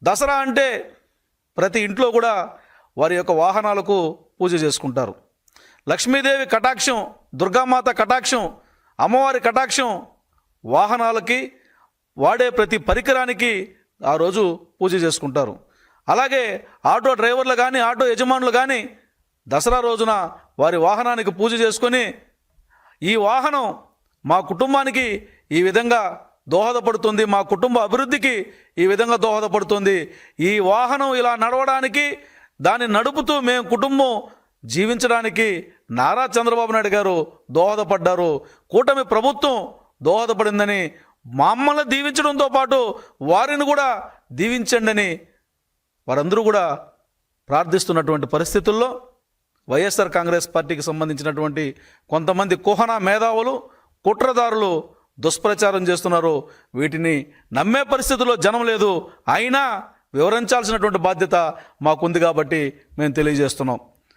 దసరా అంటే ప్రతి ఇంట్లో కూడా వారి యొక్క వాహనాలకు పూజ చేసుకుంటారు. లక్ష్మీదేవి కటాక్షం, దుర్గామాత కటాక్షం, అమ్మవారి కటాక్షం వాహనాలకి వాడే ప్రతి పరికరానికి ఆ రోజు పూజ చేసుకుంటారు. అలాగే ఆటో డ్రైవర్లు కానీ ఆటో యజమానులు కానీ దసరా రోజున వారి వాహనానికి పూజ చేసుకొని ఈ వాహనం మా కుటుంబానికి ఈ విధంగా దోహదపడుతుంది, మా కుటుంబ అభివృద్ధికి ఈ విధంగా దోహదపడుతుంది, ఈ వాహనం ఇలా నడవడానికి దాన్ని నడుపుతూ మేము కుటుంబం జీవించడానికి నారా చంద్రబాబు నాయుడు గారు దోహదపడ్డారు, కూటమి ప్రభుత్వం దోహదపడిందని మమ్మల్ని దీవించడంతో పాటు వారిని కూడా దీవించండి అని వారందరూ కూడా ప్రార్థిస్తున్నటువంటి పరిస్థితుల్లో వైఎస్ఆర్ కాంగ్రెస్ పార్టీకి సంబంధించినటువంటి కొంతమంది కుహన మేధావులు, కుట్రదారులు దుష్ప్రచారం చేస్తున్నారు. వీటిని నమ్మే పరిస్థితుల్లో జనం లేదు, అయినా వివరించాల్సినటువంటి బాధ్యత మాకుంది కాబట్టి మేము తెలియజేస్తున్నాం.